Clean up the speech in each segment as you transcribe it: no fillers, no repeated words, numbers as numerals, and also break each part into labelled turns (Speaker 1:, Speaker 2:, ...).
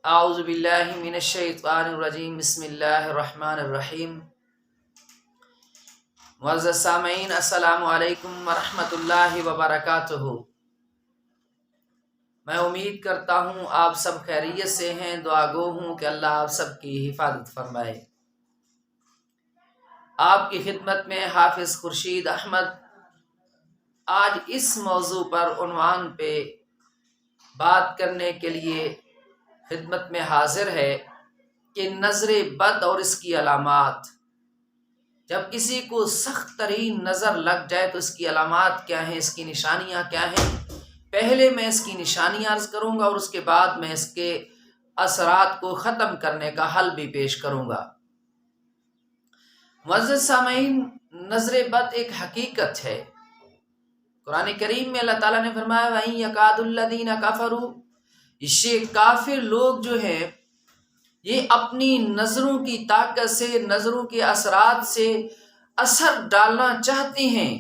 Speaker 1: اعوذ باللہ من الشیطان الرجیم بسم اللہ الرحمن الرحیم۔ معزز سامعین، السلام علیکم ورحمۃ اللہ وبرکاتہ۔ میں امید کرتا ہوں آپ سب خیریت سے ہیں۔ دعا گو ہوں کہ اللہ آپ سب کی حفاظت فرمائے۔ آپ کی خدمت میں حافظ خورشید احمد آج اس موضوع پر عنوان پہ بات کرنے کے لیے خدمت میں حاضر ہے کہ نظر بد اور اس کی علامات۔ جب کسی کو سخت ترین نظر لگ جائے تو اس کی علامات کیا ہیں، اس کی نشانیاں کیا ہیں؟ پہلے میں اس کی نشانیاں عرض کروں گا اور اس کے بعد میں اس کے اثرات کو ختم کرنے کا حل بھی پیش کروں گا۔ معزز سامعین، نظر بد ایک حقیقت ہے۔ قرآن کریم میں اللہ تعالیٰ نے فرمایا وَإِن يَكَادُ الَّذِينَ كَفَرُوا، یہ کافر لوگ جو ہیں یہ اپنی نظروں کی طاقت سے، نظروں کے اثرات سے اثر ڈالنا چاہتے ہیں۔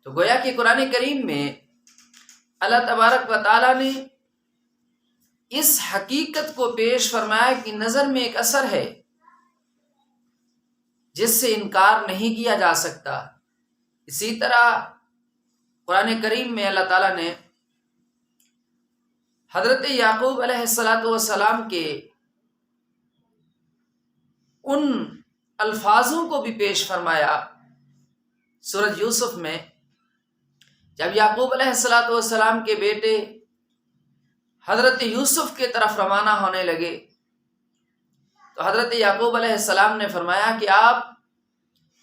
Speaker 1: تو گویا کہ قرآن کریم میں اللہ تبارک و تعالیٰ نے اس حقیقت کو پیش فرمایا کہ نظر میں ایک اثر ہے جس سے انکار نہیں کیا جا سکتا۔ اسی طرح قرآن کریم میں اللہ تعالیٰ نے حضرت یعقوب علیہ السلام کے ان الفاظوں کو بھی پیش فرمایا سورۃ یوسف میں، جب یعقوب علیہ السلام کے بیٹے حضرت یوسف کے طرف روانہ ہونے لگے تو حضرت یعقوب علیہ السلام نے فرمایا کہ آپ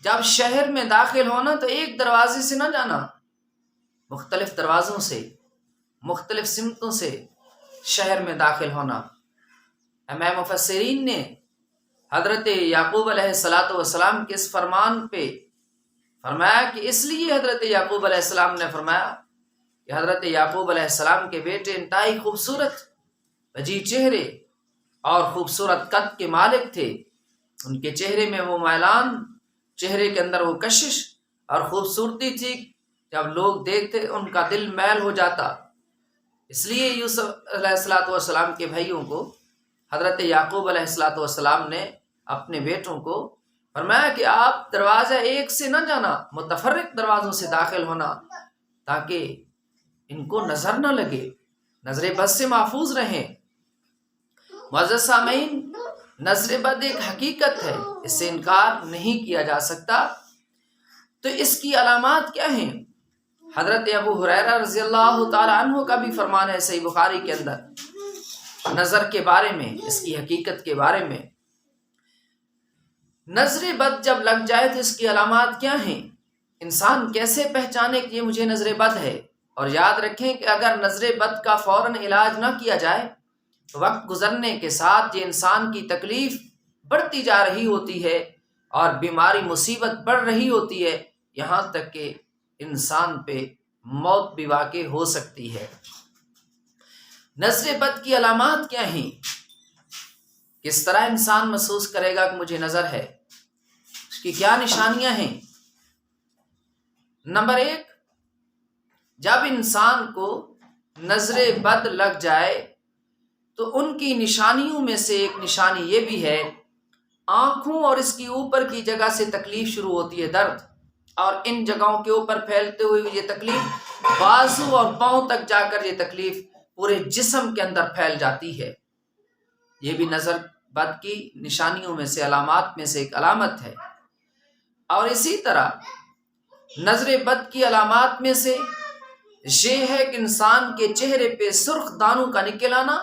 Speaker 1: جب شہر میں داخل ہونا تو ایک دروازے سے نہ جانا، مختلف دروازوں سے، مختلف سمتوں سے شہر میں داخل ہونا۔ امام مفسرین نے حضرت یعقوب علیہ السلام کے اس فرمان پہ فرمایا کہ اس لیے حضرت یعقوب علیہ السلام نے فرمایا کہ حضرت یعقوب علیہ السلام کے بیٹے انتہائی خوبصورت وجیح چہرے اور خوبصورت قد کے مالک تھے۔ ان کے چہرے میں وہ میلان، چہرے کے اندر وہ کشش اور خوبصورتی تھی، جب لوگ دیکھتے ان کا دل میل ہو جاتا۔ اس لیے یوسف علیہ السلام کے بھائیوں کو حضرت یعقوب علیہ السلام نے اپنے بیٹوں کو فرمایا کہ آپ دروازہ ایک سے نہ جانا، متفرق دروازوں سے داخل ہونا، تاکہ ان کو نظر نہ لگے، نظر بد سے محفوظ رہیں۔ معزز سامعین، نظر بد ایک حقیقت ہے، اس سے انکار نہیں کیا جا سکتا۔ تو اس کی علامات کیا ہیں؟ حضرت ابو ہریرہ رضی اللہ تعالیٰ عنہ کا بھی فرمان ہے صحیح بخاری کے اندر نظر کے بارے میں، اس کی حقیقت کے بارے میں۔ نظر بد جب لگ جائے تو اس کی علامات کیا ہیں؟ انسان کیسے پہچانے کہ یہ مجھے نظر بد ہے؟ اور یاد رکھیں کہ اگر نظر بد کا فوراً علاج نہ کیا جائے تو وقت گزرنے کے ساتھ یہ انسان کی تکلیف بڑھتی جا رہی ہوتی ہے اور بیماری مصیبت بڑھ رہی ہوتی ہے، یہاں تک کہ انسان پہ موت بھی واقع ہو سکتی ہے۔ نظر بد کی علامات کیا ہیں؟ کس طرح انسان محسوس کرے گا کہ مجھے نظر ہے؟ اس کی کیا نشانیاں ہیں؟ نمبر 1، جب انسان کو نظر بد لگ جائے تو ان کی نشانیوں میں سے ایک نشانی یہ بھی ہے، آنکھوں اور اس کی اوپر کی جگہ سے تکلیف شروع ہوتی ہے، درد، اور ان جگہوں کے اوپر پھیلتے ہوئے یہ تکلیف بازو اور پاؤں تک جا کر یہ تکلیف پورے جسم کے اندر پھیل جاتی ہے۔ یہ بھی نظر بد کی نشانیوں میں سے، علامات میں سے ایک علامت ہے۔ اور اسی طرح نظر بد کی علامات میں سے یہ ہے کہ انسان کے چہرے پہ سرخ دانوں کا نکل آنا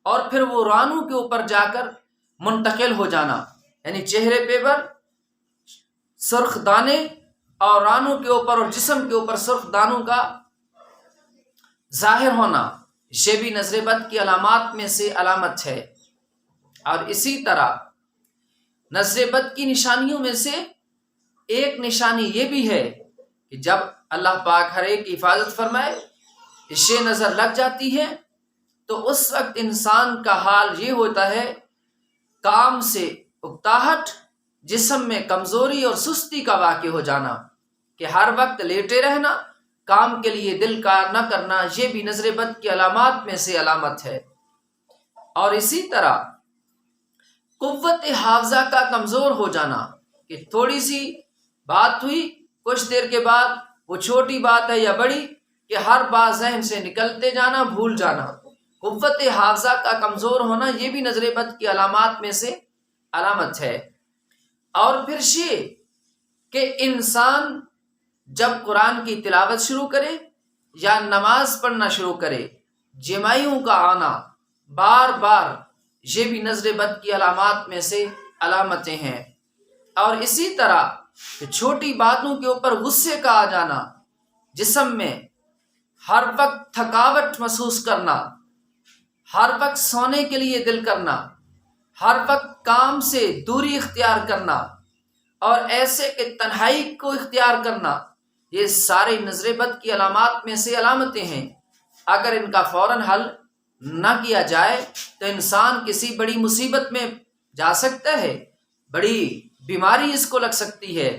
Speaker 1: اور پھر وہ رانوں کے اوپر جا کر منتقل ہو جانا، یعنی چہرے پہ پر سرخ دانے اور رانوں کے اوپر اور جسم کے اوپر سرخ دانوں کا ظاہر ہونا، یہ بھی نظر بد کی علامات میں سے علامت ہے۔ اور اسی طرح نظر بد کی نشانیوں میں سے ایک نشانی یہ بھی ہے کہ جب اللہ پاک ہر ایک کی حفاظت فرمائے، اسے نظر لگ جاتی ہے تو اس وقت انسان کا حال یہ ہوتا ہے، کام سے اکتاہٹ، جسم میں کمزوری اور سستی کا واقع ہو جانا، کہ ہر وقت لیٹے رہنا، کام کے لیے دل کار نہ کرنا، یہ بھی نظر بد کی علامات میں سے علامت ہے۔ اور اسی طرح قوت حافظہ کا کمزور ہو جانا، کہ تھوڑی سی بات ہوئی، کچھ دیر کے بعد وہ چھوٹی بات ہے یا بڑی کہ ہر بات ذہن سے نکلتے جانا، بھول جانا۔ قوت حافظہ کا کمزور ہونا یہ بھی نظر بد کی علامات میں سے علامت ہے۔ اور پھر یہ کہ انسان جب قرآن کی تلاوت شروع کرے یا نماز پڑھنا شروع کرے، جمائیوں کا آنا بار بار، یہ بھی نظر بد کی علامات میں سے علامتیں ہیں۔ اور اسی طرح چھوٹی باتوں کے اوپر غصے کا آ جانا، جسم میں ہر وقت تھکاوٹ محسوس کرنا، ہر وقت سونے کے لیے دل کرنا، ہر وقت کام سے دوری اختیار کرنا، اور ایسے کہ تنہائی کو اختیار کرنا، یہ سارے نظر بد کی علامات میں سے علامتیں ہیں۔ اگر ان کا فوراً حل نہ کیا جائے تو انسان کسی بڑی مصیبت میں جا سکتا ہے، بڑی بیماری اس کو لگ سکتی ہے۔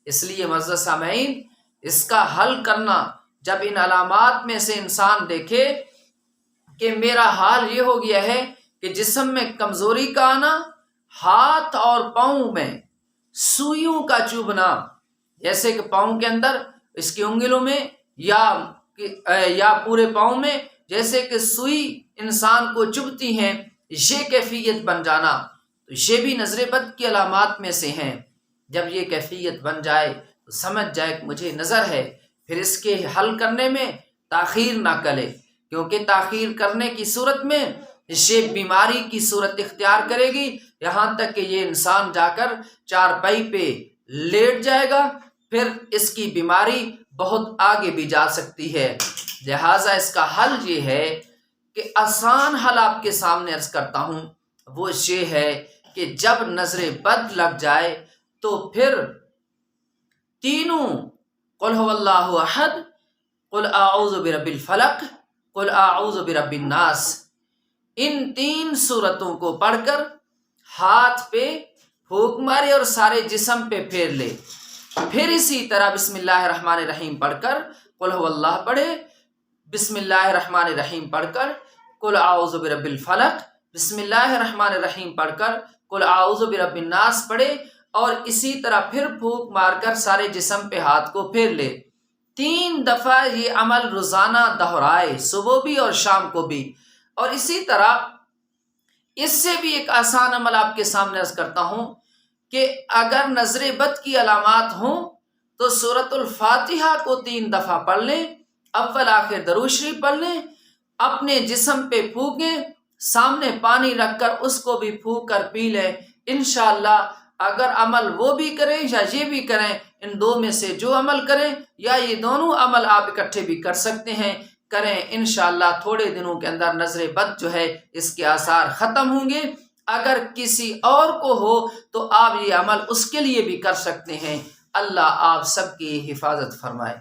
Speaker 1: اس لیے معزز سامعین، اس کا حل کرنا، جب ان علامات میں سے انسان دیکھے کہ میرا حال یہ ہو گیا ہے کہ جسم میں کمزوری کا آنا، ہاتھ اور پاؤں میں سوئیوں کا چبھنا، جیسے کہ پاؤں کے اندر اس کی انگلیوں میں یا پورے پاؤں میں جیسے کہ سوئی انسان کو چبھتی ہیں، یہ کیفیت بن جانا، تو یہ بھی نظر بد کی علامات میں سے ہیں۔ جب یہ کیفیت بن جائے تو سمجھ جائے کہ مجھے نظر ہے، پھر اس کے حل کرنے میں تاخیر نہ کرے، کیونکہ تاخیر کرنے کی صورت میں یہ بیماری کی صورت اختیار کرے گی، یہاں تک کہ یہ انسان جا کر چارپائی پہ لیٹ جائے گا، پھر اس کی بیماری بہت آگے بھی جا سکتی ہے۔ لہٰذا اس کا حل یہ ہے کہ آسان حل آپ کے سامنے عرض کرتا ہوں، وہ یہ ہے کہ جب نظر بد لگ جائے تو پھر تینوں قل هو اللہ احد، قل اعوذ برب الفلق، قل اعوذ برب الناس، ان تین صورتوں کو پڑھ کر ہاتھ پہ پھونک مارے اور سارے جسم پہ پھیر لے۔ پھر اسی طرح بسم اللہ الرحمن الرحیم پڑھ کر قل هو اللہ پڑھے، بسم اللہ الرحمن الرحیم پڑھ کر قل اعوذ برب الفلق، بسم اللہ الرحمن الرحیم پڑھ کر قل اعوذ برب الناس پڑھے، اور اسی طرح پھر پھونک مار کر سارے جسم پہ ہاتھ کو پھیر لے۔ 3 دفعہ یہ عمل روزانہ دہرائے، صبح بھی اور شام کو بھی۔ اور اسی طرح اس سے بھی ایک آسان عمل آپ کے سامنے عرض کرتا ہوں کہ اگر نظر بد کی علامات ہوں تو سورۃ الفاتحہ کو 3 دفعہ پڑھ لیں، اول آخر درود شریف پڑھ لیں، اپنے جسم پہ پھونکیں، سامنے پانی رکھ کر اس کو بھی پھونک کر پی لیں۔ انشاءاللہ اگر عمل وہ بھی کریں یا یہ بھی کریں، ان 2 میں سے جو عمل کریں، یا یہ دونوں عمل آپ اکٹھے بھی کر سکتے ہیں، کریں، انشاءاللہ تھوڑے دنوں کے اندر نظر بد جو ہے اس کے آثار ختم ہوں گے۔ اگر کسی اور کو ہو تو آپ یہ عمل اس کے لیے بھی کر سکتے ہیں۔ اللہ آپ سب کی حفاظت فرمائے۔